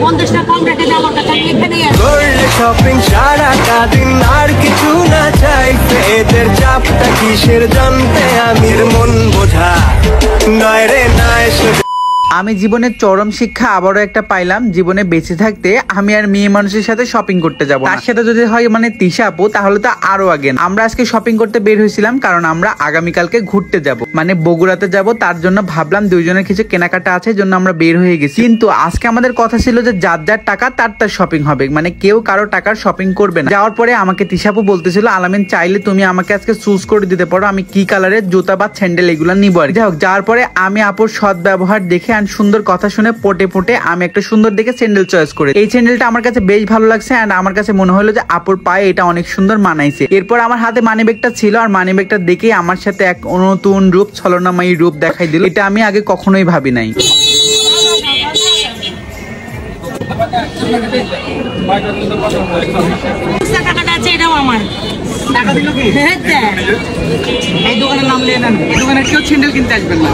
50 টাকা কম রেখে আমার কাছে এখানেই আছে। করলে শপিং সারাটা দিন আর কিছু না চাইতে এদের চাপটা কিসের জানতে আমি মন বোঝা নয় রে নয়। আমি জীবনের চরম শিক্ষা আবারও একটা পাইলাম, জীবনে বেঁচে থাকতে আমি আর মেয়ে মানুষের সাথে শপিং করতে যাব। তার সাথে যদি হয় মানে তিশা আপু, তাহলে তো আরো আগে। আমরা আজকে শপিং করতে বের হয়েছিলাম কারণ আমরা আগামীকালকে ঘুরতে যাব, মানে বগুড়াতে যাব। তার জন্য ভাবলাম দুইজনের কিছু কেনাকাটা আছে, জন্য আমরা বের হয়ে গেছি। কিন্তু আজকে আমাদের কথা ছিল যে যার যার টাকা তার তার শপিং হবে, মানে কেউ কারো টাকার শপিং করবে না। যাওয়ার পরে আমাকে তিশা আপু বলতেছিল, আলামিন চাইলে তুমি আমাকে আজকে চুজ করে দিতে পারো আমি কি কালারের জুতা বা স্যান্ডেল এগুলো নিবো। যাই হোক, যাওয়ার পরে আমি আপুর সৎ ব্যবহার দেখে সুন্দর কথা শুনে পটে পটে আমি একটা সুন্দর দেখে স্যান্ডেল চয়েস করি। এই স্যান্ডেলটা আমার কাছে বেশ ভালো লাগছে এন্ড আমার কাছে মনে হলো যে আপুর পায়ে এটা অনেক সুন্দর মানাইছে। এরপর আমার হাতে মানি ব্যাগটা ছিল আর মানি ব্যাগটা দেখে আমার সাথে এক নতুন রূপ, ছলনাময়ী রূপ দেখাই দিল। এটা আমি আগে কখনোই ভাবি নাই। টাকাটা আছে, এটাও আমার। টাকা দিল কি? এই দোকানের নাম নিয়ে নেন, এই দোকানে কেউ স্যান্ডেল কিনতে আসবেন না।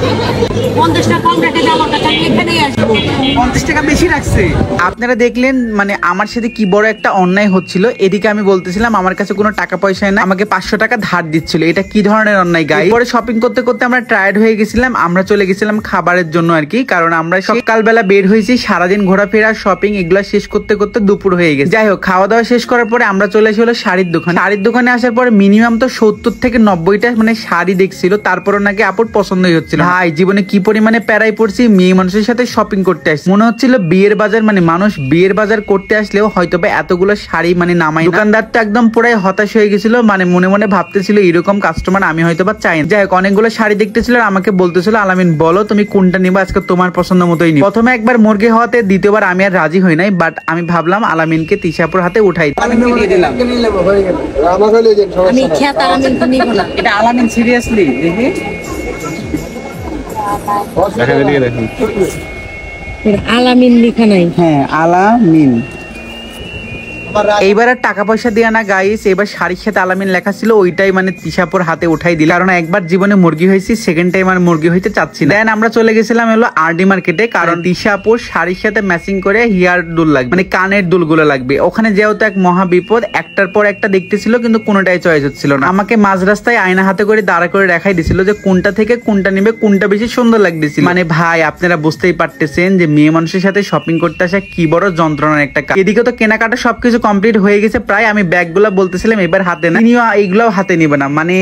50 টাকা কম রেখে আমার কাছে এখানেই আসবো। 50 টাকা বেশি রাখছে। আপনারা দেখলেন মানে আমার সাথে কি বড় একটা অন্যায় হচ্ছিল। এদিকে আমি বলতেছিলাম আমার কাছে কোনো টাকা পয়সা না, আমাকে 500 টাকা ধার দিচ্ছিল। এটা কি ধরনের অন্যায় গাই? পরে শপিং করতে করতে আমরা টায়ার্ড হয়ে গেছিলাম, আমরা চলে গেছিলাম খাবারের জন্য আর কি। কারণ আমরা সকালবেলা বের হয়েছি, সারাদিন ঘোরাফেরা শপিং এগুলা শেষ করতে করতে দুপুর হয়ে গেছে। যাই হোক, খাওয়া দাওয়া শেষ করার পরে আমরা চলে এসে হলো শাড়ির দোকানে। শাড়ির দোকানে আসার পরে মিনিমাম তো 70 থেকে 90টা মানে শাড়ি দেখছিল, তারপরে নাকি আপুর পছন্দই হচ্ছিল। ভাই জীবনে কি পরিমাণে প্যারাই পড়ছি, মেয়ে মানুষের সাথে শপিং করতে আসছি। মনে হচ্ছিল বিয়ের বাজার, মানে মানুষ বিয়ের বাজার করতে আসলেও হয়তো বা এতগুলো শাড়ি মানে নামাই। দোকানদারটা একদম পুরাই হতাশ হয়ে গেছিল, মানে মনে মনে ভাবতেছিল এরকম কাস্টমার আমি হয়তো বা চাই না। যাই হোক, অনেকগুলো শাড়ি দেখতেছিল আর আমাকে বলতেছিল, আলামিন বলো তুমি কোনটা নিবা, আজকে তোমার পছন্দ মতোই নিব। প্রথমে একবার মুরগি হওয়াতে দ্বিতীয়বার আমি আর রাজি হই নাই, বাট আমি ভাবলাম আলামিনকে তিশাপুর হাতে উঠাই দিলাম। আমি খেত আলামিন নিব না। এটা আলামিন সিরিয়াসলি দেখি আলামিন লেখা নাই। হ্যাঁ আলামিন। এইবার আর টাকা পয়সা দিয়া না গাইস, এবার শাড়ির সাথে আলামিন লেখা ছিল, ওইটাই মানে তিশাপুর হাতে উঠাই দিল। কারণ একবার জীবনে মুরগি হয়েছি, সেকেন্ড টাইম আর মুরগি হইতে চাচ্ছি না। দেন আমরা চলে গেছিলাম হলো আরডি মার্কেটে, কারণ তিশাপুর শাড়ির সাথে ম্যাচিং করে হিয়ার দুল লাগবে, মানে কানের দুলগুলো লাগবে। ওখানে যেহেতু এক মহা বিপদ, একটার পর একটা দেখতেছিল কিন্তু কোনোটাই চয়েস হচ্ছিল না। আমাকে মাঝ রাস্তায় আয়না হাতে করে দাঁড়া করে দেখাই দিছিল যে কোনটা থেকে কোনটা নিবে, কোনটা বেশি সুন্দর লাগতেছিল। মানে ভাই আপনারা বুঝতেই পারতেছেন যে মেয়ে মানুষের সাথে শপিং করতে আসা কি বড় যন্ত্রণার একটা কাজ। এদিকে তো কেনাকাটা সবকিছু কমপ্লিট হয়ে গেছে প্রায়। আমি ব্যাগগুলো বলতেছিলাম এবার হাতে না, এইগুলাও হাতে নিবে না, মানে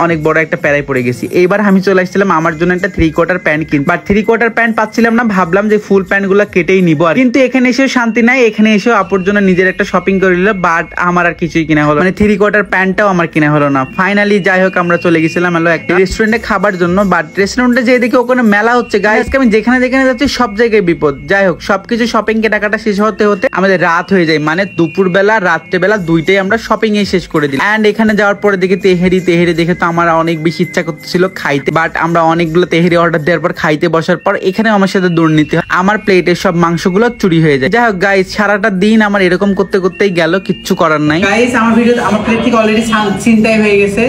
অনেক বড় একটা প্যারায় পড়ে গেছি। এইবার আমি চলে আসছিলাম আমার জন্য একটা 3/4 প্যান্ট কিনতে, বাট 3/4 প্যান্ট পাচ্ছিলাম না। ভাবলাম যে ফুল প্যান্ট গুলা কেটেই নিবো, কিন্তু এখানে এসেও শান্তি নাই। এখানে এসেও আপুর জন্য নিজের একটা শপিং করে নিল, বাট আমার আর কিছুই কিনা হলো, মানে 3/4 প্যান্টটাও আমার কিনা হলো না। ফাইনালি যাই হোক আমরা চলে গেছিলাম হলো একটা রেস্টুরেন্টে খাবার জন্য, বাট রেস্টুরেন্টে যে দেখি ওখানে মেলা হচ্ছে গাইস। আমি যেখানে যেখানে যাচ্ছি সব জায়গায় বিপদ। যাই হোক, সবকিছু শপিং কেনাকাটা শেষ হতে হতে আমাদের রাত হয়ে যায়, মানে দুপুর বেলা রাত্রেবেলা দুইটাই আমরা শপিং এ শেষ করে দিই। এন্ড এখানে যাওয়ার পরে দেখি তেহেরি দেখে তো আমার অনেক বেশি ইচ্ছা করতেছিল খাইতে, বাট আমরা অনেকগুলো তেহেরি অর্ডার দেওয়ার পর খাইতে বসার পর এখানে আমার সাথে দুর্নীতি হয়, আমার প্লেটের সব মাংসগুলো চুরি হয়ে যায়। যাই হোক গাইস, সারাটা দিন আমার এরকম করতে করতেই গেল, কিচ্ছু করার নাই। গাইস আমার ভিডিও আমার প্লেট থেকে অলরেডি চিন্তাই হয়ে গেছে,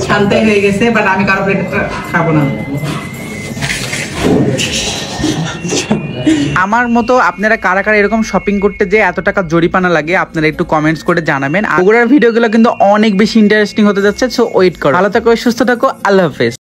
শান্তাই হয়ে গেছে, বাট আমি কারো প্লেট খাবো না। আমার মতো আপনারা কারা কারা এরকম শপিং করতে যে এত টাকা জরিমানা লাগে, আপনারা একটু কমেন্টস করে জানাবেন। আর ভিডিওগুলো কিন্তু অনেক বেশি ইন্টারেস্টিং হতে যাচ্ছে, সো ওয়েট করো। ভালো থাকো, সুস্থ থাকো, আল্লাহ হাফেজ।